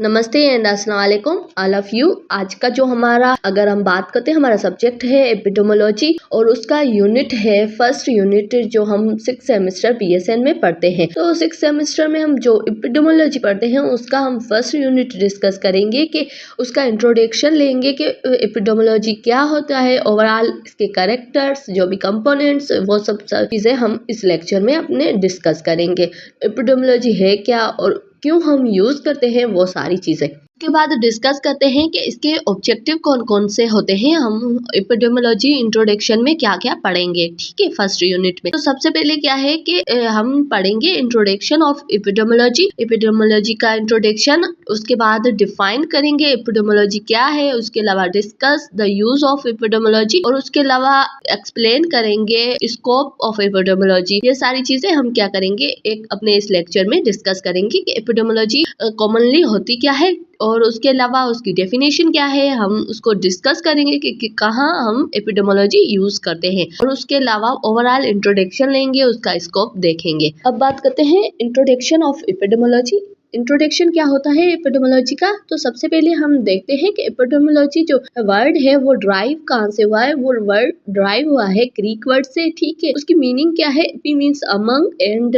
नमस्ते एंड अस्सलाम वालेकुम ऑल ऑफ यू। आज का जो हमारा अगर हम बात करते हैं, हमारा सब्जेक्ट है एपिडेमोलॉजी और उसका यूनिट है फर्स्ट यूनिट जो हम 6 सेमेस्टर बीएसएन में पढ़ते हैं। तो 6 सेमेस्टर में हम जो एपिडेमोलॉजी पढ़ते हैं उसका हम फर्स्ट यूनिट डिस्कस करेंगे कि उसका इंट्रोडक्शन लेंगे कि एपिडेमोलॉजी क्या होता है, ओवरऑल इसके कैरेक्टर्स, जो भी कंपोनेंट्स, वो सब चीज़ें हम इस लेक्चर में अपने डिस्कस करेंगे। एपिडेमोलॉजी है क्या और क्यों हम यूज़ करते हैं, वो सारी चीज़ें के बाद डिस्कस करते हैं कि इसके ऑब्जेक्टिव कौन कौन से होते हैं। हम एपिडेमोलॉजी इंट्रोडक्शन में क्या क्या पढ़ेंगे, ठीक है, फर्स्ट यूनिट में। तो सबसे पहले क्या है कि हम पढ़ेंगे इंट्रोडक्शन ऑफ एपिडेमोलॉजी, एपिडेमोलॉजी का इंट्रोडक्शन, उसके बाद डिफाइन करेंगे एपिडेमोलॉजी क्या है, उसके अलावा discuss the use of epidemiology और उसके अलावा एक्सप्लेन करेंगे स्कोप ऑफ एपिडेमोलॉजी। ये सारी चीजें हम क्या करेंगे, एक अपने इस लेक्चर में डिस्कस करेंगे कि एपिडेमोलॉजी कॉमनली होती क्या है और उसके अलावा उसकी डेफिनेशन क्या है। हम उसको डिस्कस करेंगे कि कहाँ हम एपिडेमोलॉजी यूज करते हैं और उसके अलावा ओवरऑल इंट्रोडक्शन लेंगे, उसका स्कोप देखेंगे। अब बात करते हैं इंट्रोडक्शन ऑफ एपिडेमोलॉजी। इंट्रोडक्शन क्या होता है एपिडेमोलॉजी का, तो सबसे पहले हम देखते हैं कि एपिडेमोलॉजी जो वर्ड है वो ड्राइव कहाँ से हुआ है। वो वर्ड ड्राइव हुआ है ग्रीक वर्ड से, ठीक है। उसकी मीनिंग क्या है, epi means among and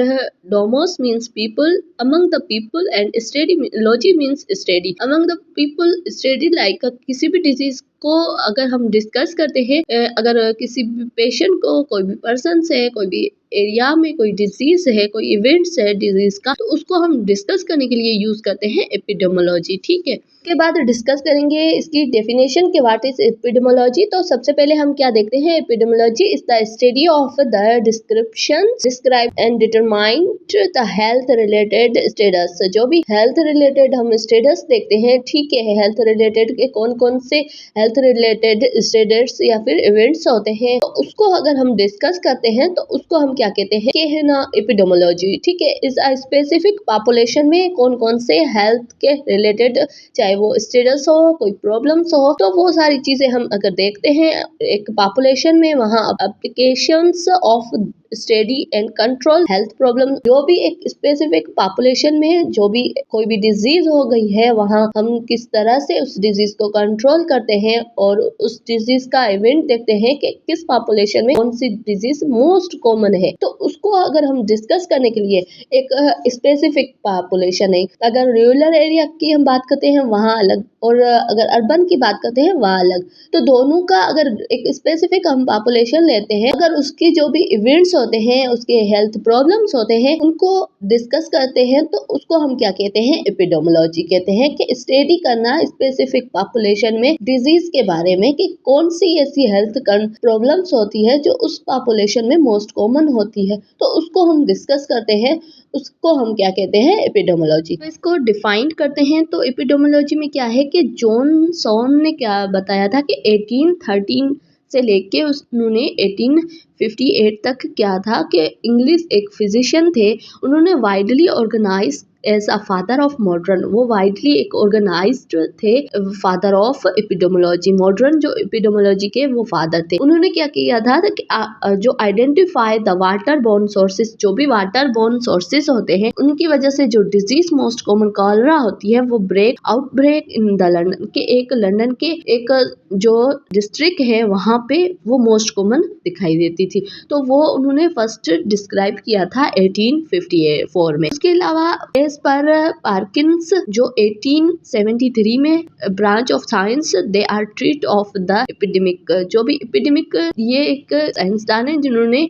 demos means people, among the people, and stadiology means study among the people. Study like किसी भी डिजीज को अगर हम डिस्कस करते हैं, अगर किसी भी पेशेंट को, कोई भी पर्सन है, कोई भी एरिया में कोई डिजीज है, कोई इवेंट्स है डिजीज का, तो उसको हम डिस्कस करने के लिए यूज करते हैं एपिडेमोलॉजी, ठीक है। के बाद डिस्कस करेंगे इसकी डेफिनेशन के व्हाट इज एपिडेमोलॉजी। तो सबसे पहले हम क्या देखते हैं, epidemiology is the study of the description, describe and determine the health related status. जो भी हेल्थ रिलेटेड हम स्टेटस देखते हैं, ठीक है, हेल्थ रिलेटेड के कौन कौन से हेल्थ रिलेटेड स्टेटस या फिर इवेंट्स होते हैं, तो उसको अगर हम डिस्कस करते हैं तो उसको हम क्या कहते हैं कि है ना एपिडेमोलॉजी, ठीक है। इस स्पेसिफिक पॉपुलेशन में कौन कौन से हेल्थ के रिलेटेड, चाहे वो स्टेटस हो, कोई प्रॉब्लम्स हो, तो वो सारी चीजें हम अगर देखते हैं एक पॉपुलेशन में, वहाँ applications of study and control health problem. जो भी एक स्पेसिफिक पॉपुलेशन में जो भी कोई भी डिजीज हो गई है, वहाँ हम किस तरह से उस डिजीज को कंट्रोल करते हैं और उस डिजीज का इवेंट देखते हैं कि किस पॉपुलेशन में कौन सी डिजीज मोस्ट कॉमन है। तो उसको अगर हम डिस्कस करने के लिए एक स्पेसिफिक पॉपुलेशन है, अगर रूरल एरिया की हम बात करते हैं वहाँ अलग, और अगर अर्बन की बात करते हैं वहाँ अलग, तो दोनों का अगर एक स्पेसिफिक हम पॉपुलेशन लेते हैं, अगर उसकी जो भी इवेंट्स होते हैं, उसके हेल्थ प्रॉब्लम्स होते हैं, उनको डिस्कस करते हैं, तो उसको हम क्या कहते हैं, एपिडेमोलॉजी कहते हैं। कि स्टडी करना स्पेसिफिक पॉपुलेशन में डिजीज के बारे में कि कौन सी ऐसी हेल्थ प्रॉब्लम्स होती है जो उस पॉपुलेशन में मोस्ट कॉमन होती है, तो उसको हम डिस्कस करते हैं, उसको हम क्या कहते हैं, एपिडेमोलॉजी। तो इसको डिफाइन करते हैं। तो एपिडेमोलॉजी में क्या है कि जॉनसन ने क्या बताया था कि 1813 से लेके उन्होंने 1858 तक क्या था कि इंग्लिश एक फिजिशियन थे, उन्होंने widely organise as a father of modern, वो वाइडली एक ऑर्गेनाइज्ड थे फादर ऑफ एपिडेमोलॉजी, मॉडर्न जो एपिडेमोलॉजी के वो फादर थे। उन्होंने क्या किया था कि जो identify the water borne sources, जो भी वाटर बोर्न सोर्सेज होते हैं, उनकी वजह से जो डिजीज मोस्ट कॉमन कॉलरा होती है, वो आउटब्रेक इन द लंदन के एक जो डिस्ट्रिक्ट है वहाँ पे वो मोस्ट कॉमन दिखाई देती थी। तो वो उन्होंने फर्स्ट डिस्क्राइब किया था 1854 में। उसके अलावा एज पर पार्किंस जो 1873 में branch of science, they are treat of the epidemic, जो भी एपिडेमिक, ये एक साइंसदान है जिन्होंने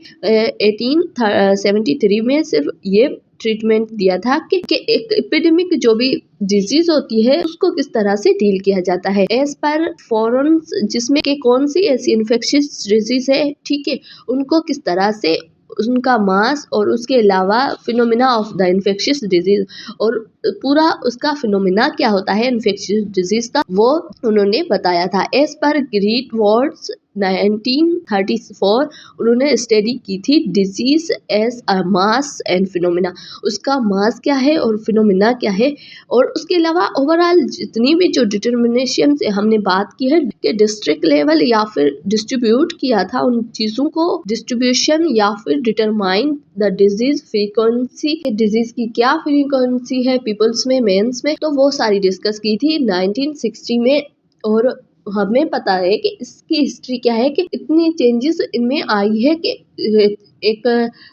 1873 में सिर्फ ये ट्रीटमेंट दिया था कि एक एपिडेमिक जो भी डिजीज होती है उसको किस तरह से डील किया जाता है एज पर फॉरेन, जिसमें कि कौन सी ऐसी इन्फेक्शियस डिजीज है, ठीक है, उनको किस तरह से उनका मास और उसके अलावा phenomena of the infectious disease और पूरा उसका फिनोमिना क्या होता है इन्फेक्शियस डिजीज का, वो उन्होंने बताया था। एज पर ग्रीट वर्ड्स 1934 उन्होंने स्टडी की थी disease as a mass and phenomena, उसका मास क्या है और फिनोमिना क्या है। और उसके अलावा ओवरऑल जितनी भी जो डिटर्मिनेशन हमने बात की है कि डिस्ट्रिक्ट लेवल या फिर डिस्ट्रीब्यूट किया था उन चीज़ों को, डिस्ट्रीब्यूशन या फिर determine the disease frequency, disease की क्या फ्रीक्वेंसी है पीपल्स में, मेंस में, तो वो सारी डिस्कस की थी 1960 में। और हमें पता है कि इसकी हिस्ट्री क्या है कि इतनी चेंजेस इनमें आई है कि एक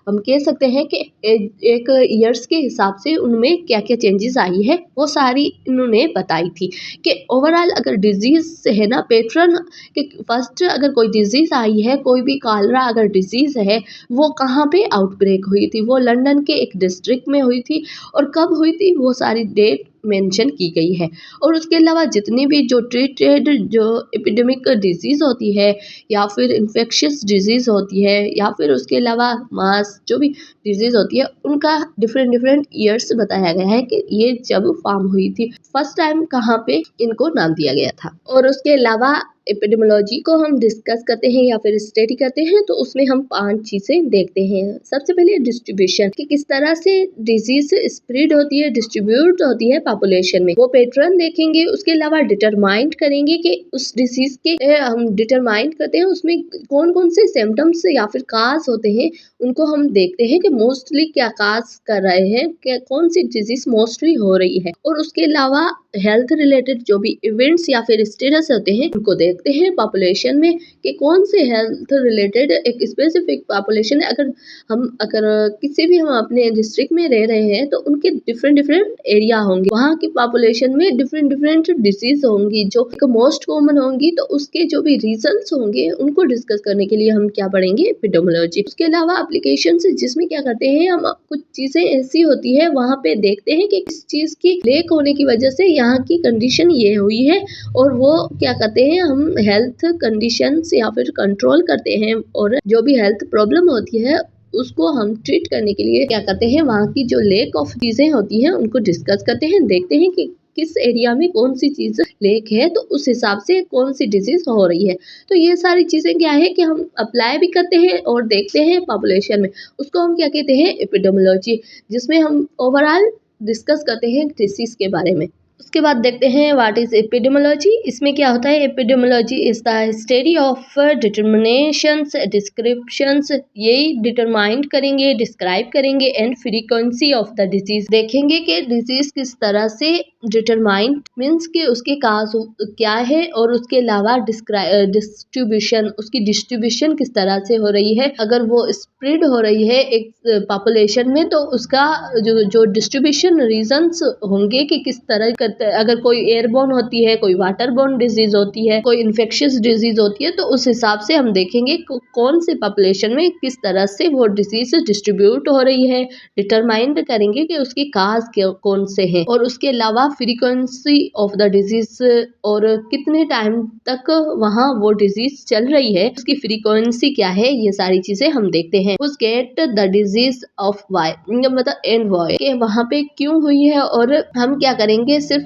हम कह सकते हैं कि एक ईयर्स के हिसाब से उनमें क्या क्या चेंजेस आई है वो सारी इन्होंने बताई थी। कि ओवरऑल अगर डिजीज है ना पैटर्न, कि फर्स्ट अगर कोई डिजीज आई है, कोई भी कॉलरा अगर डिजीज है, वो कहाँ पे आउटब्रेक हुई थी, वो लंदन के एक डिस्ट्रिक्ट में हुई थी। और कब हुई थी वो सारी डेट मेंशन की गई है। और उसके अलावा जितनी भी जो ट्रीटेड जो एपिडेमिक डिजीज होती है या फिर इन्फेक्शियस डिजीज होती है या फिर उसके अलावा मास जो भी डिजीज होती है उनका डिफरेंट डिफरेंट ईयर्स बताया गया है कि ये जब फॉर्म हुई थी, फर्स्ट टाइम कहाँ पे इनको नाम दिया गया था। और उसके अलावा एपिडेमियोलॉजी को हम डिस्कस करते हैं या फिर स्टडी करते हैं तो उसमें हम 5 चीजें देखते हैं। सबसे पहले डिस्ट्रीब्यूशन, कि किस तरह से डिजीज स्प्रेड होती है, डिस्ट्रीब्यूट होती है पॉपुलेशन में, वो पैटर्न देखेंगे। उसके अलावा डिटरमाइन करेंगे कि उस डिजीज के हम डिटरमाइन करते हैं उसमें कौन कौन से सिम्टम्स या फिर काज होते हैं, उनको हम देखते हैं कि मोस्टली क्या काज कर रहे हैं, क्या कौन सी डिजीज मोस्टली हो रही है। और उसके अलावा हेल्थ रिलेटेड जो भी इवेंट्स या फिर स्टेटस होते हैं उनको देखते हैं पॉपुलेशन में कि कौन से हेल्थ रिलेटेड एक स्पेसिफिक पॉपुलेशन है। अगर किसी भी हम अपने डिस्ट्रिक्ट में रह रहे हैं तो उनके डिफरेंट डिफरेंट एरिया होंगे, वहाँ की पॉपुलेशन में डिफरेंट डिफरेंट डिसीज होंगी जो मोस्ट कॉमन होंगी, तो उसके जो भी रीजंस होंगे उनको डिस्कस करने के लिए हम क्या पढ़ेंगे, एपिडेमियोलॉजी। उसके अलावा एप्लीकेशन जिसमें क्या करते हैं हम, कुछ चीजें ऐसी होती है वहाँ पे देखते हैं कि किस चीज की लेक होने की वजह से यहाँ की कंडीशन ये हुई है, और वो क्या करते हैं हम हेल्थ कंडीशंस या फिर कंट्रोल करते हैं। और जो भी हेल्थ प्रॉब्लम होती है उसको हम ट्रीट करने के लिए क्या करते हैं, वहाँ की जो लेक ऑफ चीजें होती हैं उनको डिस्कस करते हैं, देखते हैं कि किस एरिया में कौन सी चीज लेक है तो उस हिसाब से कौन सी डिजीज हो रही है। तो ये सारी चीजें क्या है कि हम अप्लाई भी करते हैं और देखते हैं पॉपुलेशन में, उसको हम क्या कहते हैं, एपिडेमियोलॉजी, जिसमें हम ओवरऑल डिस्कस करते हैं डिसीज के बारे में। उसके बाद देखते हैं व्हाट इज एपिडेमियोलॉजी। इसमें क्या होता है, epidemiology is the study of determinations, descriptions, यही डिटरमाइन करेंगे, डिस्क्राइब करेंगे and frequency of the disease, देखेंगे कि डिजीज किस तरह से डिटरमाइन मीन्स कि उसके काज क्या है, और उसके अलावा डिस्ट्रीब्यूशन, उसकी डिस्ट्रीब्यूशन किस तरह से हो रही है। अगर वो स्प्रेड हो रही है एक पॉपुलेशन में तो उसका जो डिस्ट्रीब्यूशन रीजंस होंगे कि किस तरह करते, अगर कोई एयरबोर्न होती है, कोई वाटरबोर्न डिजीज होती है, कोई इन्फेक्शियस डिजीज होती है, तो उस हिसाब से हम देखेंगे कौन से पॉपुलेशन में किस तरह से वो डिजीज डिस्ट्रीब्यूट हो रही है, डिटरमाइन करेंगे कि उसकी काज कौन से हैं। और उसके अलावा फ्रीक्वेंसी ऑफ द डिजीज, और कितने टाइम तक वहाँ वो डिजीज चल रही है, उसकी फ्रीक्वेंसी क्या है, ये सारी चीजें हम देखते हैं। उस get the disease of why, मतलब एंड वाई, कि वहाँ पे क्यों हुई है। और हम क्या करेंगे, सिर्फ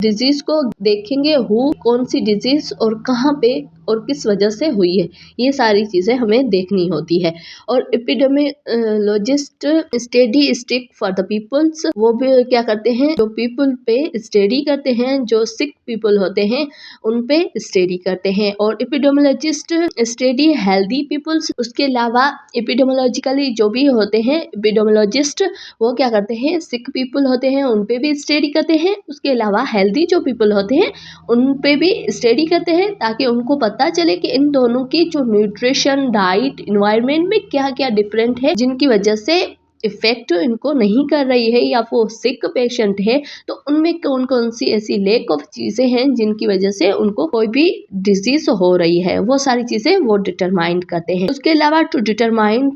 डिजीज को देखेंगे, हु कौन सी डिजीज और कहाँ पे और किस वजह से हुई है, ये सारी चीजें हमें देखनी होती है। और epidemiologist study stick for the peoples, वो भी क्या करते हैं, जो पीपल पे स्टडी करते हैं, जो सिक पीपल होते हैं उन पे स्टडी करते हैं। और एपिडेमियोलॉजिस्ट स्टडी हेल्दी पीपल्स, उसके अलावा एपिडेमियोलॉजिकली जो भी होते हैं एपिडेमियोलॉजिस्ट, वो क्या करते हैं, सिक पीपल होते हैं उन पे भी स्टडी करते हैं, उसके अलावा हेल्दी जो पीपल होते हैं उन पे भी स्टडी करते हैं, ताकि उनको पता चले कि इन दोनों की जो न्यूट्रिशन, डाइट, इन्वायरमेंट में क्या क्या डिफरेंट है, जिनकी वजह से इफेक्ट इनको नहीं कर रही है, या वो सिक पेशेंट है तो उनमें कौन कौन सी ऐसी लेक ऑफ चीजें हैं जिनकी वजह से उनको कोई भी डिजीज हो रही है, वो सारी चीजें वो डिटरमाइन करते हैं। उसके अलावा to determine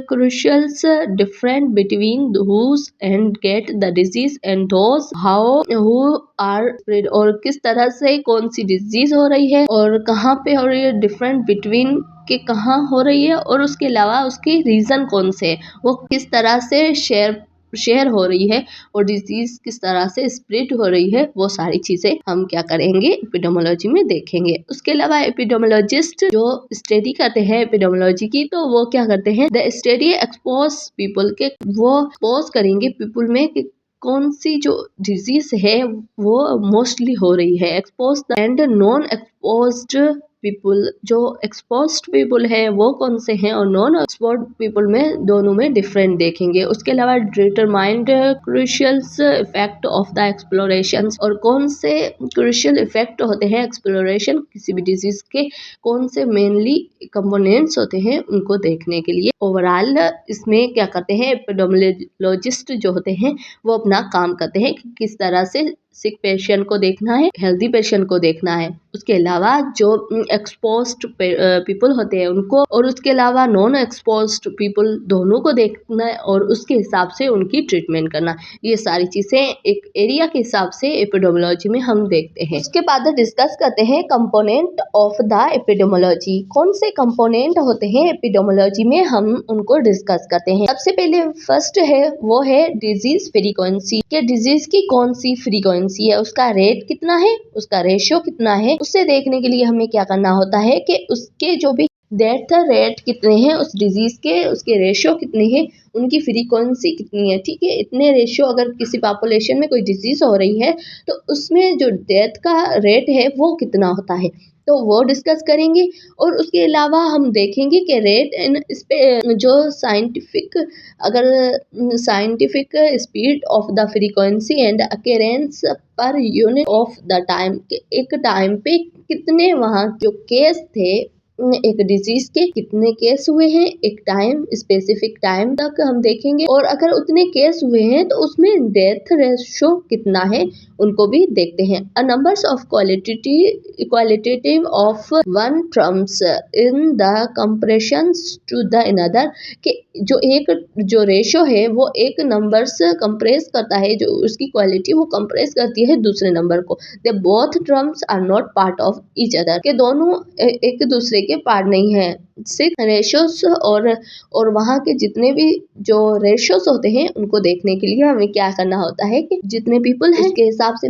crucials different between whose and get the disease and those how who are spread, और किस तरह से कौन सी डिजीज हो रही है और कहाँ पे हो रही है, डिफरेंट बिटवीन के कहाँ हो रही है, और उसके अलावा उसके रीजन कौन से है, वो किस तरह से शेयर शेयर हो रही है और डिजीज किस तरह से स्प्रेड हो रही है, वो सारी चीजें हम क्या करेंगे एपिडेमियोलॉजी में देखेंगे। उसके अलावा एपिडेमियोलॉजिस्ट जो स्टडी करते हैं एपिडेमियोलॉजी की, तो वो क्या करते हैं, द स्टडी एक्सपोज पीपल के, वो एक्सपोज करेंगे पीपल में कि कौन सी जो डिजीज है वो मोस्टली हो रही है। Expose and non exposed people, जो एक्सपोज्ड पीपल है वो कौन से हैं और नॉन एक्सपोज्ड पीपल में दोनों में डिफरेंट देखेंगे। उसके अलावा determined crucial effect of the exploration, और कौन से क्रूशियल इफेक्ट होते हैं एक्सप्लोरेशन किसी भी डिजीज के, कौन से मेनली कंपोनेंट्स होते हैं उनको देखने के लिए। ओवरऑल इसमें क्या करते हैं एपिडेमियोलॉजिस्ट जो होते हैं वो अपना काम करते हैं कि किस तरह से सिक पेशेंट को देखना है, हेल्दी पेशेंट को देखना है। उसके अलावा जो एक्सपोज्ड पीपल होते हैं उनको, और उसके अलावा नॉन एक्सपोज्ड पीपल दोनों को देखना है और उसके हिसाब से उनकी ट्रीटमेंट करना। ये सारी चीजें एक एरिया के हिसाब से एपिडेमियोलॉजी में हम देखते हैं। उसके बाद डिस्कस करते हैं कंपोनेंट ऑफ द एपिडेमियोलॉजी। कौन से कंपोनेंट होते हैं एपिडेमियोलॉजी में, हम उनको डिस्कस करते हैं। सबसे पहले फर्स्ट है वो है डिजीज फ्रीक्वेंसी, कि डिजीज की कौन सी फ्रीक्वेंसी है, उसका रेट कितना है, उसका रेशियो कितना है। उससे देखने के लिए हमें क्या करना होता है कि उसके जो भी डेथ रेट कितने हैं उस डिजीज के, उसके रेशियो कितने हैं, उनकी फ्रीक्वेंसी कितनी है। ठीक है, इतने रेशियो अगर किसी पॉपुलेशन में कोई डिजीज हो रही है तो उसमें जो डेथ का रेट है वो कितना होता है, तो वो डिस्कस करेंगे। और उसके अलावा हम देखेंगे कि रेट इन इस पे जो साइंटिफिक, अगर scientific speed of the frequency and occurrence per unit of the time, एक टाइम पे कितने वहाँ जो केस थे एक डिजीज के, कितने केस हुए हैं एक टाइम, स्पेसिफिक टाइम तक हम देखेंगे। और अगर उतने केस हुए हैं तो उसमें डेथ रेशियो कितना है उनको भी देखते हैं। A numbers of qualitative of one terms in the compressions to the another, कि जो एक जो रेशियो है वो एक नंबर से कंप्रेस करता है, जो उसकी क्वालिटी वो कंप्रेस करती है दूसरे नंबर को। They both terms are not part of each other, के दोनों एक दूसरे के पार्ट नहीं है। सिर्फ रेशियोस और वहाँ के जितने भी जो रेशियोस होते हैं उनको देखने के लिए हमें क्या करना होता है कि जितने पीपल हैं उसके हिसाब से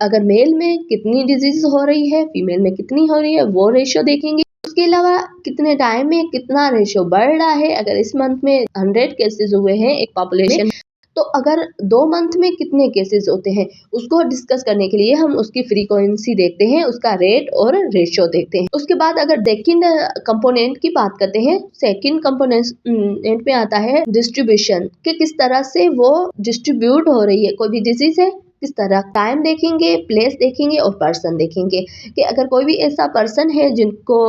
अगर मेल में कितनी डिजीज हो रही है, फीमेल में कितनी हो रही है, वो रेशियो देखेंगे। उसके अलावा कितने टाइम में कितना रेशियो बढ़ रहा है, अगर इस मंथ में 100 केसेस हुए हैं एक पॉपुलेशन, तो अगर 2 मंथ में कितने केसेस होते हैं उसको डिस्कस करने के लिए हम उसकी फ्रीक्वेंसी देखते हैं, उसका रेट और रेशियो देखते हैं। उसके बाद अगर सेकंड कंपोनेंट की बात करते हैं, सेकंड कंपोनेंट में आता है डिस्ट्रीब्यूशन, कि किस तरह से वो डिस्ट्रीब्यूट हो रही है। कोई भी डिजीज है किस तरह, टाइम देखेंगे, प्लेस देखेंगे और पर्सन देखेंगे, कि अगर कोई भी ऐसा पर्सन है जिनको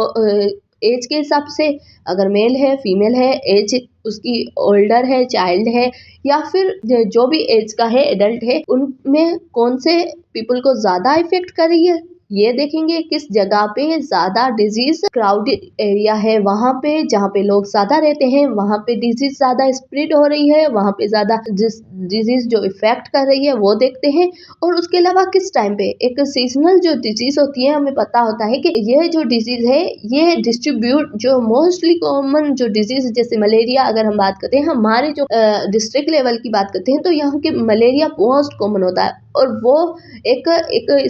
एज के हिसाब से, अगर मेल है फीमेल है, एज उसकी ओल्डर है, चाइल्ड है, या फिर जो भी एज का है एडल्ट है, उनमें कौन से पीपल को ज़्यादा इफेक्ट कर रही है ये देखेंगे। किस जगह पे ज़्यादा डिजीज क्राउडेड एरिया है, वहाँ पे जहाँ पे लोग ज़्यादा रहते हैं वहाँ पे डिजीज ज़्यादा स्प्रेड हो रही है, वहाँ पे ज़्यादा डिजीज जो इफेक्ट कर रही है वो देखते हैं। और उसके अलावा किस टाइम पे, एक सीजनल जो डिजीज होती है, हमें पता होता है कि यह जो डिजीज है ये डिस्ट्रीब्यूट, जो मोस्टली कॉमन जो डिजीज जैसे मलेरिया, अगर हम बात करते हैं हमारे जो डिस्ट्रिक्ट लेवल की बात करते हैं तो यहाँ के मलेरिया मोस्ट कॉमन होता है, और वो एक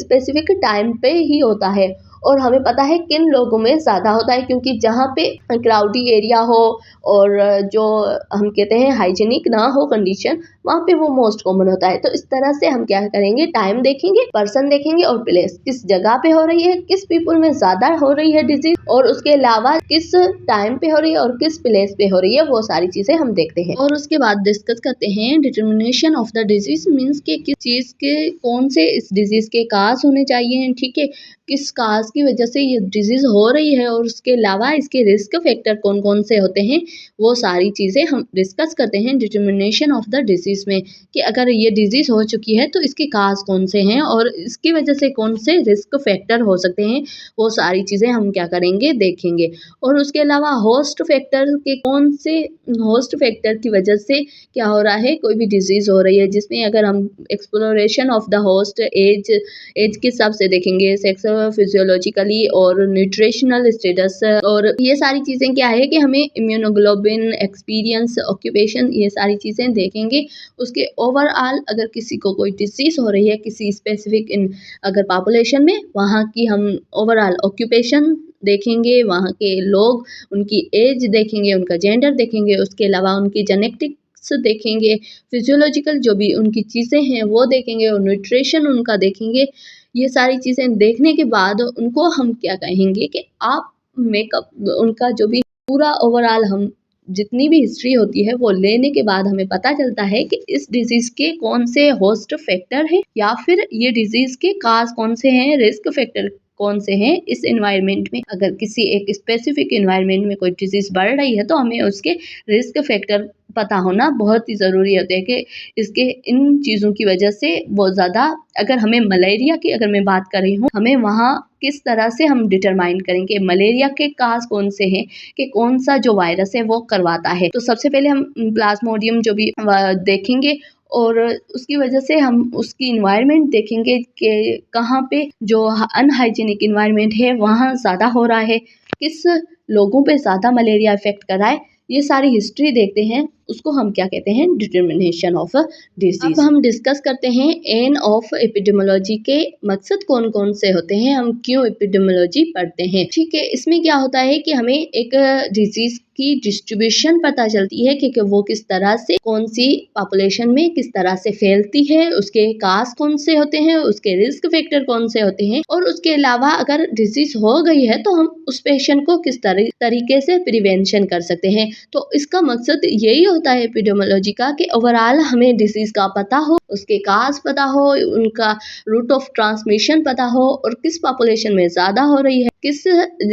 स्पेसिफिक टाइम पे ही होता है। और हमें पता है किन लोगों में ज़्यादा होता है, क्योंकि जहाँ पे क्राउडी एरिया हो और जो हम कहते हैं हाइजीनिक ना हो कंडीशन, वहाँ पे वो मोस्ट कॉमन होता है। तो इस तरह से हम क्या करेंगे, टाइम देखेंगे, पर्सन देखेंगे और प्लेस, किस जगह पे हो रही है, किस पीपल में ज़्यादा हो रही है डिजीज, और उसके अलावा किस टाइम पे हो रही है और किस प्लेस पे हो रही है, वो सारी चीज़ें हम देखते हैं। और उसके बाद डिस्कस करते हैं determination of the disease, means के किस चीज़ के कौन से इस डिजीज के काज होने चाहिए, ठीक है, किस काज की वजह से ये डिजीज हो रही है, और उसके अलावा इसके रिस्क फैक्टर कौन कौन से होते हैं, वो सारी चीज़ें हम डिस्कस करते हैं डिटर्मिनेशन ऑफ द डिजीज में, कि अगर ये डिजीज हो चुकी है तो इसके काज कौन से हैं और इसकी वजह से कौन से रिस्क फैक्टर हो सकते हैं, वो सारी चीज़ें हम क्या करेंगे देखेंगे। और उसके अलावा होस्ट फैक्टर के कौन से होस्ट फैक्टर की वजह से क्या हो रहा है, कोई भी डिजीज हो रही है, जिसमें अगर हम exploration of the host, as के हिसाब से देखेंगे, सेक्स फिजियोलॉजिकली और न्यूट्रिशनल स्टेटस, और ये सारी चीज़ें क्या है कि हमें इम्यूनोग्लोबिन, एक्सपीरियंस, ऑक्यूपेशन, ये सारी चीज़ें देखेंगे। उसके ओवरऑल अगर किसी को कोई डिसीज़ हो रही है किसी स्पेसिफिक इन अगर पॉपुलेशन में, वहाँ की हम ओवरऑल ऑक्यूपेशन देखेंगे, वहाँ के लोग उनकी एज देखेंगे, उनका जेंडर देखेंगे, उसके अलावा उनकी जेनेटिक्स देखेंगे, फिजियोलॉजिकल जो भी उनकी चीज़ें हैं वो देखेंगे और न्यूट्रिशन उनका देखेंगे। ये सारी चीज़ें देखने के बाद उनको हम क्या कहेंगे कि आप मेकअप उनका जो भी पूरा ओवरऑल हम जितनी भी हिस्ट्री होती है वो लेने के बाद हमें पता चलता है कि इस डिजीज़ के कौन से होस्ट फैक्टर हैं या फिर ये डिजीज़ के काज कौन से हैं, रिस्क फैक्टर कौन से हैं इस एनवायरनमेंट में। अगर किसी एक स्पेसिफिक एनवायरनमेंट में कोई डिजीज़ बढ़ रही है तो हमें उसके रिस्क फैक्टर पता होना बहुत ही ज़रूरी होता है कि इसके इन चीज़ों की वजह से बहुत ज़्यादा, अगर हमें मलेरिया की अगर मैं बात कर रही हूँ, हमें वहाँ किस तरह से हम डिटरमाइन करेंगे मलेरिया के काज कौन से हैं कि कौन सा जो वायरस है वो करवाता है। तो सबसे पहले हम प्लाज्मोडियम जो भी देखेंगे और उसकी वजह से हम उसकी इन्वायरमेंट देखेंगे कि कहाँ पे जो अनहाइजीनिक इन्वायरमेंट है वहाँ ज़्यादा हो रहा है, किस लोगों पे ज़्यादा मलेरिया इफेक्ट कर रहा है, ये सारी हिस्ट्री देखते हैं। उसको हम क्या कहते हैं, डिटर्मिनेशन ऑफ अ डिजीज। अब हम डिस्कस करते हैं एन ऑफ एपिडेमियोलॉजी के मकसद कौन कौन से होते हैं, हम क्यों एपिडेमियोलॉजी पढ़ते हैं। ठीक है, इसमें क्या होता है कि हमें एक डिजीज की डिस्ट्रीब्यूशन पता चलती है कि वो किस तरह से कौन सी पॉपुलेशन में किस तरह से फैलती है, उसके काज कौन से होते हैं, उसके रिस्क फैक्टर कौन से होते हैं, और उसके अलावा अगर डिजीज हो गई है तो हम उस पेशेंट को किस तरीके से प्रिवेंशन कर सकते हैं। तो इसका मकसद यही होता है एपिडेमियोलॉजी का कि ओवरऑल हमें डिसीज का पता हो, उसके काज पता हो, उनका रूट ऑफ ट्रांसमिशन पता हो और किस पॉपुलेशन में ज्यादा हो रही है, किस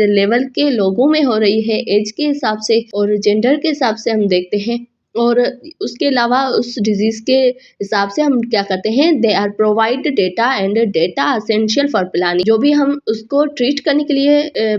लेवल के लोगों में हो रही है, एज के हिसाब से और जेंडर के हिसाब से हम देखते हैं। और उसके अलावा उस डिजीज के हिसाब से हम क्या करते हैं, they are provide data and data essential for planning. जो भी हम उसको ट्रीट करने के लिए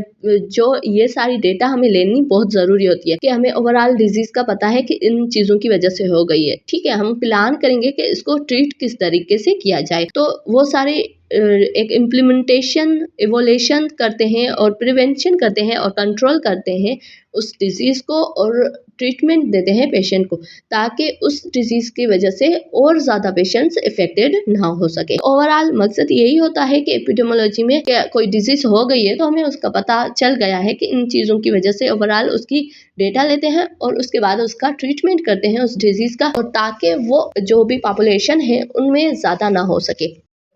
जो ये सारी डेटा हमें लेनी बहुत जरूरी होती है कि हमें ओवरऑल डिजीज का पता है कि इन चीजों की वजह से हो गई है। ठीक है, हम प्लान करेंगे कि इसको ट्रीट किस तरीके से किया जाए। तो वो सारे एक इम्प्लीमेंटेशन इवोल्यूशन करते हैं और प्रिवेंशन करते हैं और कंट्रोल करते हैं उस डिजीज को और ट्रीटमेंट देते हैं पेशेंट को, ताकि उस डिजीज की वजह से और ज्यादा पेशेंट्स इफेक्टेड ना हो सके। ओवरऑल मकसद यही होता है कि एपिडेमियोलॉजी में क्या कोई डिजीज हो गई है तो हमें उसका पता चल गया है कि इन चीजों की वजह से ओवरऑल उसकी डेटा लेते हैं और उसके बाद उसका ट्रीटमेंट करते हैं उस डिजीज का, और ताकि वो जो भी पॉपुलेशन है उनमें ज्यादा ना हो सके।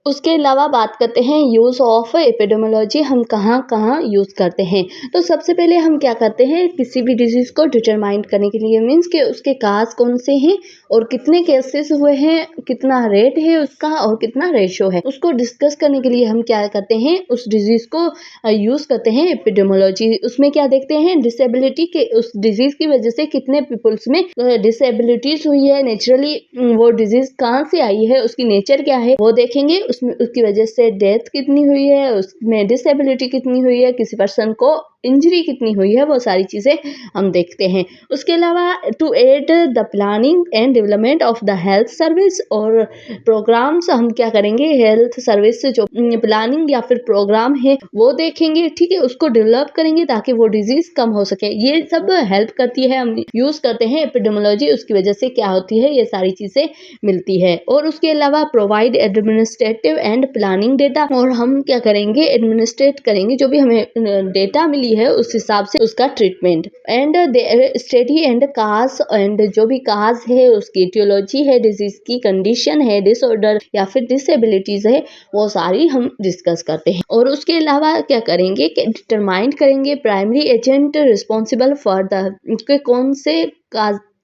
उसके अलावा बात करते हैं यूज़ ऑफ एपिडेमियोलॉजी हम कहाँ कहाँ यूज़ करते हैं। तो सबसे पहले हम क्या करते हैं, किसी भी डिजीज़ को डिटरमाइन करने के लिए मीन्स कि उसके काज कौन से हैं और कितने केसेस हुए हैं, कितना रेट है उसका और कितना रेशो है, उसको डिस्कस करने के लिए हम क्या करते हैं, उस डिजीज़ को यूज़ करते हैं एपिडेमियोलॉजी। उसमें क्या देखते हैं, डिसेबिलिटी के उस डिजीज़ की वजह से कितने पीपल्स में डिसेबिलिटीज हुई है, नेचुरली वो डिजीज़ कहाँ से आई है, उसकी नेचर क्या है वो देखेंगे, उसमें उसकी वजह से डेथ कितनी हुई है, उसमें डिसेबिलिटी कितनी हुई है, किसी पर्सन को इंजरी कितनी हुई है, वो सारी चीज़ें हम देखते हैं। उसके अलावा to aid the planning and development of the health service और प्रोग्राम्स हम क्या करेंगे, हेल्थ सर्विस से जो प्लानिंग या फिर प्रोग्राम है वो देखेंगे। ठीक है, उसको डेवलप करेंगे ताकि वो डिजीज कम हो सके। ये सब हेल्प करती है, हम यूज करते हैं एपिडेमियोलॉजी, उसकी वजह से क्या होती है ये सारी चीज़ें मिलती है। और उसके अलावा provide administrative and planning data, और हम क्या करेंगे, एडमिनिस्ट्रेट करेंगे जो भी हमें डेटा मिली है उस हिसाब से उसका treatment. And study and cause, and जो भी काज है उसकी इटियोलॉजी है, डिजीज की कंडीशन है, डिसऑर्डर या फिर डिसेबिलिटीज है, वो सारी हम डिस्कस करते हैं। और उसके अलावा क्या करेंगे कि डिटरमाइन करेंगे primary agent responsible for the कौन से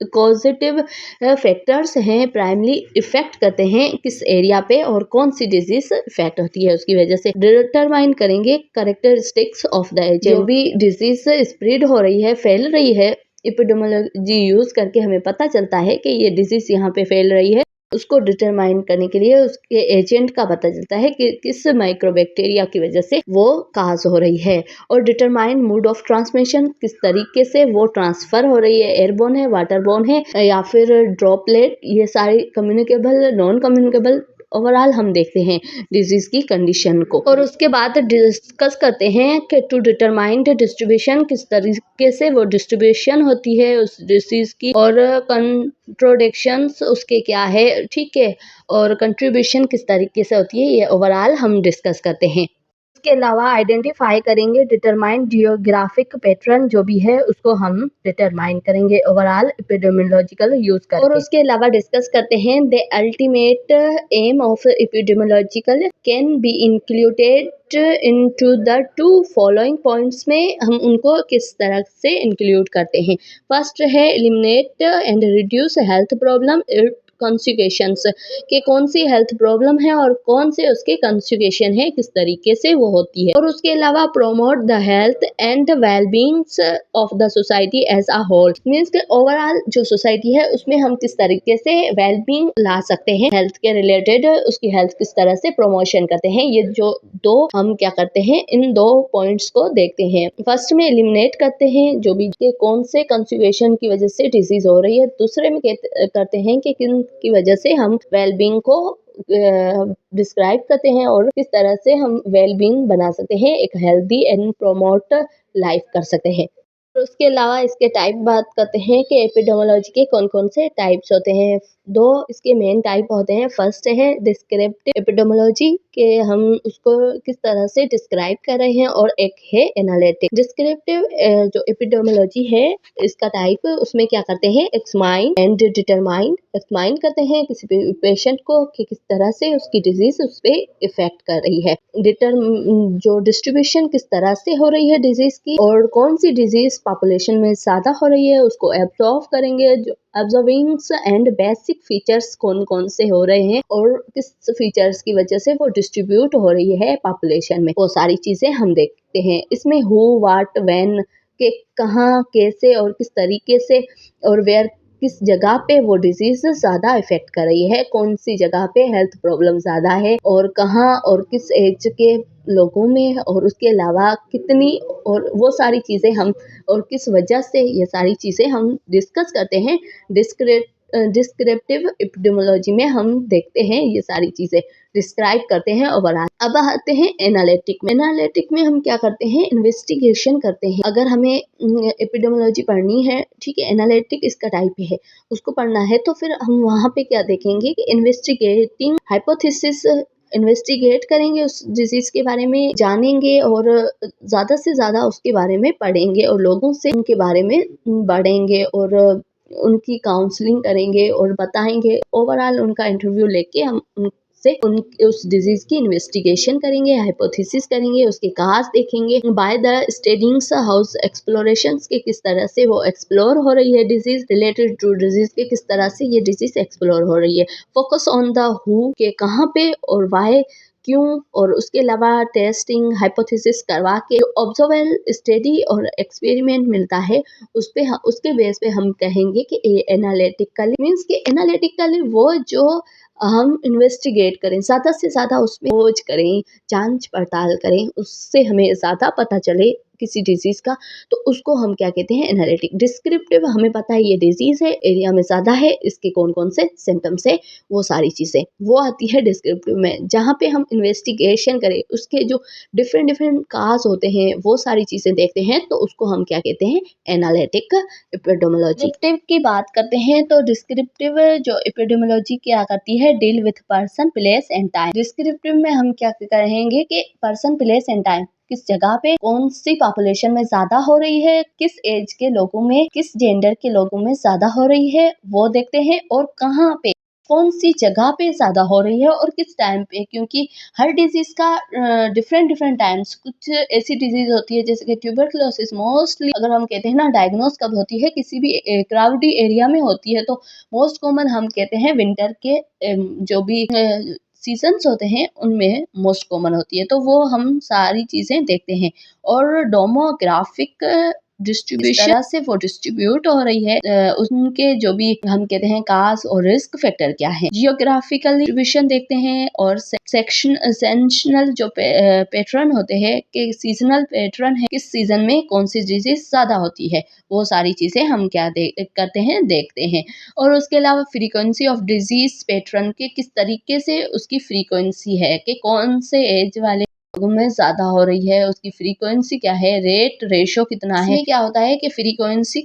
पॉजिटिव फैक्टर्स हैं प्राइमरी इफेक्ट करते हैं किस एरिया पे और कौन सी डिजीज इफेक्ट होती है उसकी वजह से। डिटरमाइन करेंगे कैरेक्टरिस्टिक्स ऑफ द एजेंट, जो भी डिजीज स्प्रेड हो रही है, फैल रही है, एपिडेमियोलॉजी यूज करके हमें पता चलता है कि ये डिजीज यहाँ पे फैल रही है, उसको डिटरमाइन करने के लिए उसके एजेंट का पता चलता है कि किस माइक्रोबैक्टीरिया की वजह से वो काज हो रही है। और डिटरमाइन मोड ऑफ ट्रांसमिशन, किस तरीके से वो ट्रांसफर हो रही है, एयरबोर्न है, वाटरबोर्न है या फिर ड्रॉपलेट, ये सारी कम्युनिकेबल, नॉन कम्युनिकेबल ओवरऑल हम देखते हैं डिजीज की कंडीशन को, और उसके बाद डिस्कस करते हैं कि टू डिटरमाइन द डिस्ट्रीब्यूशन, किस तरीके से वो डिस्ट्रीब्यूशन होती है उस डिजीज की, और कंट्रोडिक्शंस उसके क्या है, ठीक है, और कंट्रीब्यूशन किस तरीके से होती है, ये ओवरऑल हम डिस्कस करते हैं। इसके अलावा आइडेंटिफाई करेंगे, डिटरमाइन जियोग्राफिक पैटर्न जो भी है उसको हम डिटरमाइन करेंगे ओवरऑल एपिडेमियोलॉजिकल यूज करके, और उसके अलावा डिस्कस करते हैं the ultimate aim of epidemiological can be included into the two following points में हम उनको किस तरह से इंक्लूड करते हैं। फर्स्ट है eliminate and reduce health problem consequences, के कौन सी हेल्थ प्रॉब्लम है और कौन से उसके कॉन्सिक्वेशन है, किस तरीके से वो होती है, और उसके अलावा promote the health and wellbeings of the society as a whole, means के ओवरऑल जो सोसाइटी है उसमें हम किस तरीके से वेलबींग ला सकते हैं, हेल्थ के रिलेटेड उसकी हेल्थ किस तरह से प्रमोशन करते हैं। ये जो दो हम क्या करते हैं, इन दो पॉइंट्स को देखते हैं। फर्स्ट में एलिमिनेट करते हैं जो भी के कौन से कॉन्सिक्वेशन की वजह से डिजीज हो रही है, दूसरे में करते हैं कि किन की वजह से हम वेलबींग को डिस्क्राइब करते हैं और किस तरह से हम वेलबींग बना सकते हैं, एक हेल्दी एंड प्रोमोट लाइफ कर सकते हैं। और उसके अलावा इसके टाइप बात करते हैं कि एपिडेमियोलॉजी के कौन कौन से टाइप्स होते हैं। दो इसके मेन टाइप होते हैं। फर्स्ट है डिस्क्रिप्टिव एपिडेमियोलॉजी, के हम उसको किस तरह से डिस्क्राइब कर रहे हैं, और एक है एनालिटिक। डिस्क्रिप्टिव जो एपिडेमियोलॉजी है इसका टाइप, उसमें क्या करते हैं, एक्समाइन एंड डिटरमाइन, एक्समाइन करते हैं किसी भी पेशेंट को कि किस तरह से उसकी डिजीज उस पर इफेक्ट कर रही है। जो डिस्ट्रीब्यूशन किस तरह से हो रही है डिजीज की, और कौन सी डिजीज पॉपुलेशन में ज्यादा हो रही है उसको एब्जॉर्व करेंगे। जो ऑब्जर्विंग्स एंड बेसिक फीचर्स कौन कौन से हो रहे हैं और किस फीचर्स की वजह से वो डिस्ट्रीब्यूट हो रही है पॉपुलेशन में, वो सारी चीजें हम देखते हैं। इसमें हु, व्हाट, व्हेन, के कहाँ, कैसे और किस तरीके से, और वेयर किस जगह पे वो डिजीज ज्यादा इफेक्ट कर रही है, कौन सी जगह पे हेल्थ प्रॉब्लम ज्यादा है, और कहाँ और किस एज के लोगों में, और उसके अलावा कितनी, और वो सारी चीजें हम, और किस वजह से, ये सारी चीजें हम डिस्कस करते हैं। डिस्क्रिप्टिव एपिडेमियोलॉजी में हम देखते हैं ये सारी चीजें डिस्क्राइब करते हैं ओवरऑल। अब आते हैं एनालिटिक में। एनालिटिक में हम क्या करते हैं, इन्वेस्टिगेशन करते हैं। अगर हमें एपिडेमियोलॉजी पढ़नी है, ठीक है, एनालिटिक इसका टाइप है, उसको पढ़ना है, तो फिर हम वहाँ पे क्या देखेंगे कि इन्वेस्टिगेटिंग हाइपोथेसिस, इन्वेस्टिगेट करेंगे, उस डिजीज के बारे में जानेंगे और ज्यादा से ज्यादा उसके बारे में पढ़ेंगे और लोगों से उनके बारे में बढ़ेंगे और उनकी काउंसलिंग करेंगे और बताएंगे। ओवरऑल उनका इंटरव्यू लेके हम उनसे उस डिजीज की इन्वेस्टिगेशन करेंगे, हाइपोथेसिस करेंगे, उसके काज देखेंगे। By the studying house explorations के किस तरह से वो एक्सप्लोर हो रही है डिजीज, रिलेटेड टू डिजीज के किस तरह से ये डिजीज एक्सप्लोर हो रही है। फोकस ऑन द हु, के कहाँ पे और वाई, क्यों, और उसके अलावा टेस्टिंग हाइपोथेसिस करवा के ऑब्जर्वेबल स्टडी और एक्सपेरिमेंट मिलता है, उस पे उसके बेस पे हम कहेंगे कि एनालिटिकली, मीन्स कि एनालिटिकली वो जो हम इन्वेस्टिगेट करें, ज़्यादा से ज़्यादा उसमें खोज करें, जांच पड़ताल करें, उससे हमें ज़्यादा पता चले किसी डिजीज का, तो उसको हम क्या कहते हैं, एनालिटिक। डिस्क्रिप्टिव, हमें पता है ये डिजीज है, एरिया में ज़्यादा है, इसके कौन कौन से सिम्टम्स है, वो सारी चीज़ें वो आती है डिस्क्रिप्टिव में। जहाँ पे हम इन्वेस्टिगेशन करें, उसके जो डिफरेंट डिफरेंट काज होते हैं, वो सारी चीज़ें देखते हैं, तो उसको हम क्या कहते हैं, एनालिटिक एपिडेमियोलॉजी। डिस्क्रिप्टिव की बात करते हैं तो डिस्क्रिप्टिव जो एपिडेमियोलॉजी क्या करती है, deal with person, place and time. Descriptive में हम क्या कहेंगे कि पर्सन, प्लेस एंड टाइम, किस जगह पे कौन सी पॉपुलेशन में ज्यादा हो रही है, किस एज के लोगों में, किस जेंडर के लोगों में ज्यादा हो रही है, वो देखते हैं, और कहाँ पे कौन सी जगह पे ज्यादा हो रही है और किस टाइम पे, क्योंकि हर डिजीज का डिफरेंट डिफरेंट टाइम्स, कुछ ऐसी डिजीज होती है जैसे कि ट्यूबरकुलोसिस, मोस्टली अगर हम कहते हैं ना डायग्नोस कब होती है, किसी भी क्राउडी एरिया में होती है, तो मोस्ट कॉमन हम कहते हैं विंटर के जो भी सीजन्स होते हैं उनमें मोस्ट कॉमन होती है, तो वो हम सारी चीजें देखते हैं। और डोमोग्राफिक डिस्ट्रीब्यूशन तरह से वो डिस्ट्रीब्यूट हो रही है, उनके जो भी हम कहते हैं काज और रिस्क फैक्टर क्या है। जियोग्राफिकल डिस्ट्रीब्यूशन देखते हैं और सेक्शनल जो पैटर्न होते हैं कि सीजनल पैटर्न है, किस सीजन में कौन सी डिजीज ज्यादा होती है, वो सारी चीजें हम क्या करते हैं, देखते हैं। और उसके अलावा फ्रीक्वेंसी ऑफ डिजीज पैटर्न के किस तरीके से उसकी फ्रीक्वेंसी है कि कौन से एज वाले लोगों में ज्यादा हो रही है, उसकी फ्रीक्वेंसी क्या है, रेट रेशो कितना है। क्या होता है कि फ्रीक्वेंसी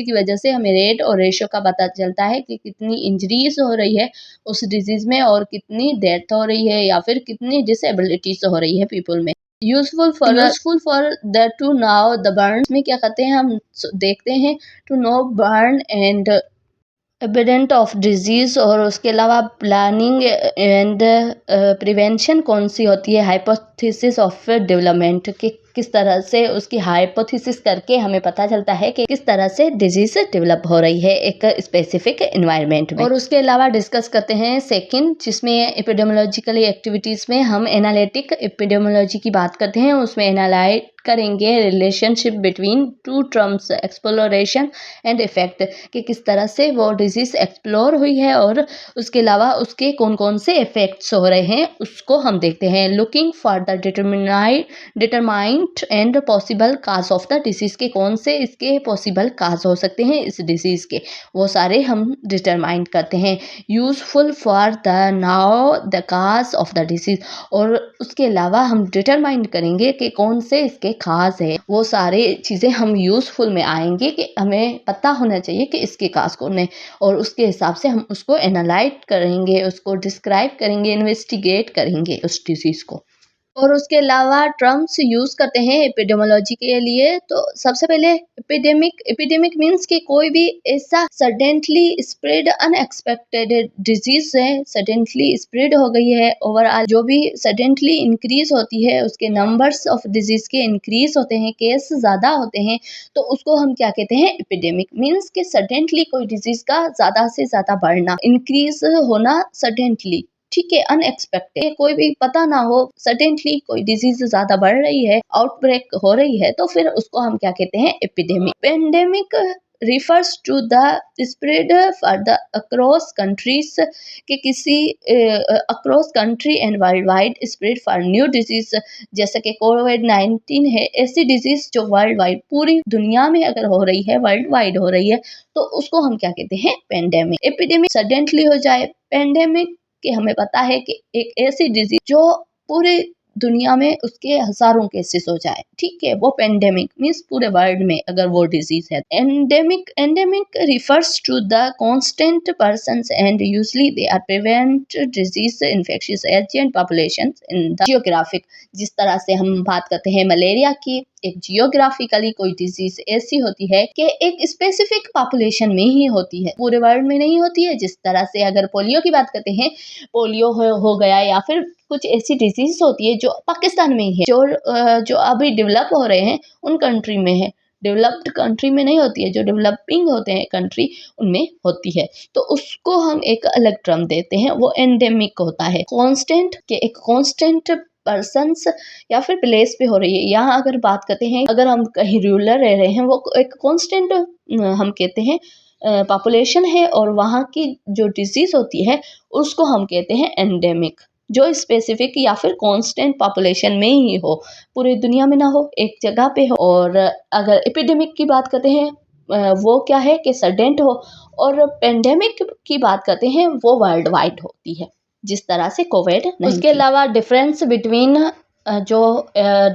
की वजह से हमें रेट और रेशो का पता चलता है कि कितनी इंजरीज हो रही है उस डिजीज में और कितनी डेथ हो रही है या फिर कितनी डिसेबिलिटीज हो रही है पीपल में। Useful for the to now the burn में क्या कहते हैं, हम देखते हैं to know burn and evident of disease, और उसके अलावा प्लानिंग एंड प्रिवेंशन कौन सी होती है, हाइपोथेसिस ऑफ डेवलपमेंट के किस तरह से उसकी हाइपोथेसिस करके हमें पता चलता है कि किस तरह से डिजीज डेवलप हो रही है एक स्पेसिफिक एनवायरनमेंट में। और उसके अलावा डिस्कस करते हैं सेकंड, जिसमें एपिडेमोलॉजिकली एक्टिविटीज में हम एनालिटिक एपिडेमोलॉजी की बात करते हैं। उसमें एनालाइट करेंगे relationship between two terms exploration and effect, कि किस तरह से वो डिजीज एक्सप्लोर हुई है और उसके अलावा उसके कौन कौन से इफेक्ट्स हो रहे हैं उसको हम देखते हैं। Looking for the determined and possible cause of the disease, के कौन से इसके पॉसिबल काज हो सकते हैं इस डिजीज के, वो सारे हम डिटरमाइन करते हैं। Useful for the now the cause of the disease, और उसके अलावा हम डिटरमाइन करेंगे कि कौन से इसके खास है, वो सारे चीज़ें हम यूजफुल में आएंगे कि हमें पता होना चाहिए कि इसके खास कौन है, और उसके हिसाब से हम उसको एनालाइज करेंगे, उसको डिस्क्राइब करेंगे, इन्वेस्टिगेट करेंगे उस डिजीज़ को। और उसके अलावा टर्म्स यूज करते हैं एपिडेमोलॉजी के लिए। तो सबसे पहले एपिडेमिक मीन्स कि कोई भी ऐसा सडनली स्प्रेड अनएक्सपेक्टेड डिजीज है, सडनली स्प्रेड हो गई है, ओवरऑल जो भी सडनली इंक्रीज होती है, उसके नंबर्स ऑफ डिजीज के इंक्रीज होते हैं, केस ज्यादा होते हैं, तो उसको हम क्या कहते हैं, एपिडेमिक। मीन्स कि सडनली कोई डिजीज का ज्यादा से ज्यादा बढ़ना, इंक्रीज होना सडनली, ठीक है, अनएक्सपेक्टेड, कोई भी पता ना हो, सडनली कोई डिजीज ज्यादा बढ़ रही है, आउटब्रेक हो रही है, तो फिर उसको हम क्या कहते हैं, epidemic. Pandemic refers to the spread for the across countries, कि किसी across country and worldwide spread for new disease, जैसे कि कोविड-19 है, ऐसी डिजीज जो वर्ल्ड वाइड पूरी दुनिया में अगर हो रही है, वर्ल्ड वाइड हो रही है, तो उसको हम क्या कहते हैं, पेंडेमिक। एपिडेमिक सडनली हो जाए, पेंडेमिक कि हमें पता है कि एक ऐसी डिजीज जो पूरे दुनिया में उसके हजारों केसेस हो जाए, ठीक है, वो पेंडेमिक मीन्स पूरे वर्ल्ड में अगर वो डिजीज है। Endemic refers to the constant persons and usually they are prevent disease infectious agent population in the geographic. जिस तरह से हम बात करते हैं मलेरिया की, एक जियोग्राफिकली कोई डिजीज ऐसी होती है कि एक स्पेसिफिक पॉपुलेशन में ही होती है, पूरे वर्ल्ड में नहीं होती है। जिस तरह से अगर पोलियो की बात करते हैं, पोलियो हो गया, या फिर कुछ ऐसी डिजीज होती है जो पाकिस्तान में ही है, जो अभी डेवलप हो रहे हैं उन कंट्री में है, डेवलप्ड कंट्री में नहीं होती है, जो डेवलपिंग होते हैं कंट्री उनमें होती है, तो उसको हम एक अलग टर्म देते हैं, वो एंडेमिक होता है। कांस्टेंट के एक कांस्टेंट पर्सन्स या फिर प्लेस पे हो रही है। यहाँ अगर बात करते हैं, अगर हम कहीं रूरल रह रहे हैं, वो एक कांस्टेंट हम कहते हैं पॉपुलेशन है, और वहाँ की जो डिजीज होती है उसको हम कहते हैं एंडेमिक, जो स्पेसिफिक या फिर कांस्टेंट पॉपुलेशन में ही हो, पूरी दुनिया में ना हो, एक जगह पे हो। और अगर एपिडेमिक की बात करते हैं, वो क्या है कि सडन हो, और पेंडेमिक की बात करते हैं वो वर्ल्ड वाइड होती है, जिस तरह से कोविड। उसके अलावा डिफरेंस बिटवीन जो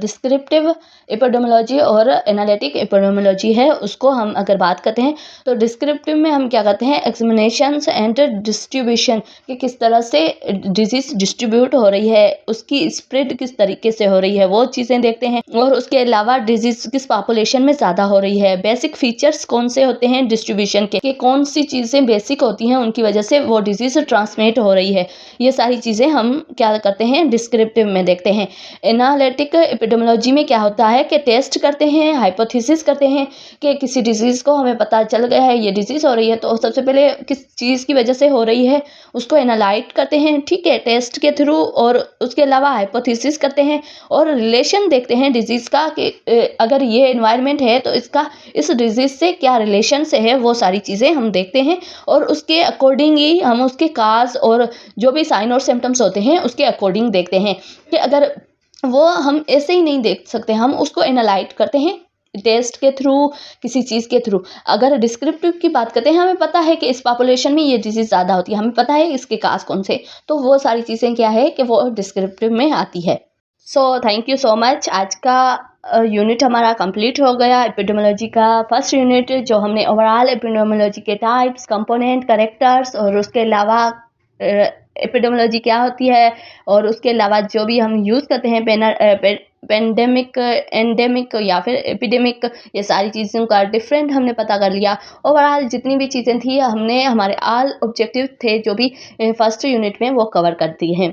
डिस्क्रिप्टिव एपिडेमियोलॉजी और एनालिटिक एपिडेमियोलॉजी है, उसको हम अगर बात करते हैं तो डिस्क्रिप्टिव में हम क्या करते हैं, एक्समिनेशंस एंड डिस्ट्रीब्यूशन, कि किस तरह से डिजीज डिस्ट्रीब्यूट हो रही है, उसकी स्प्रेड किस तरीके से हो रही है, वो चीज़ें देखते हैं। और उसके अलावा डिजीज किस पॉपुलेशन में ज़्यादा हो रही है, बेसिक फीचर्स कौन से होते हैं डिस्ट्रीब्यूशन के, कि कौन सी चीज़ें बेसिक होती हैं उनकी वजह से वो डिजीज ट्रांसमिट हो रही है, ये सारी चीज़ें हम क्या करते हैं, डिस्क्रिप्टिव में देखते हैं। एनालिटिक एपिडेमियोलॉजी में क्या होता है कि टेस्ट करते हैं, हाइपोथेसिस करते हैं कि किसी डिजीज़ को हमें पता चल गया है ये डिजीज़ हो रही है, तो सबसे पहले किस चीज़ की वजह से हो रही है उसको एनालाइज करते हैं, ठीक है, टेस्ट के थ्रू। और उसके अलावा हाइपोथेसिस करते हैं और रिलेशन देखते हैं डिजीज़ का कि अगर ये एनवायरनमेंट है तो इसका इस डिजीज़ से क्या रिलेशन से है, वो सारी चीज़ें हम देखते हैं। और उसके अकॉर्डिंग ही हम उसके काज और जो भी साइन और सिम्टम्स होते हैं उसके अकॉर्डिंग देखते हैं कि अगर वो हम ऐसे ही नहीं देख सकते, हम उसको एनालाइज करते हैं टेस्ट के थ्रू, किसी चीज़ के थ्रू। अगर डिस्क्रिप्टिव की बात करते हैं, हमें पता है कि इस पॉपुलेशन में ये डिजीज़ ज़्यादा होती है, हमें पता है इसके काज कौन से, तो वो सारी चीज़ें क्या है कि वो डिस्क्रिप्टिव में आती है। So thank you so much. आज का यूनिट हमारा कंप्लीट हो गया, एपिडेमियोलॉजी का फर्स्ट यूनिट, जो हमने ओवरऑल एपिडेमियोलॉजी के टाइप्स, कंपोनेंट, कैरेक्टर्स और उसके अलावा एपिडेमियोलॉजी क्या होती है और उसके अलावा जो भी हम यूज़ करते हैं पेंडेमिक, एंडेमिक या फिर एपिडेमिक, ये सारी चीज़ों का डिफरेंट हमने पता कर लिया। ओवरऑल जितनी भी चीज़ें थी हमने हमारे ऑल ऑब्जेक्टिव थे जो भी फर्स्ट यूनिट में वो कवर कर दी हैं।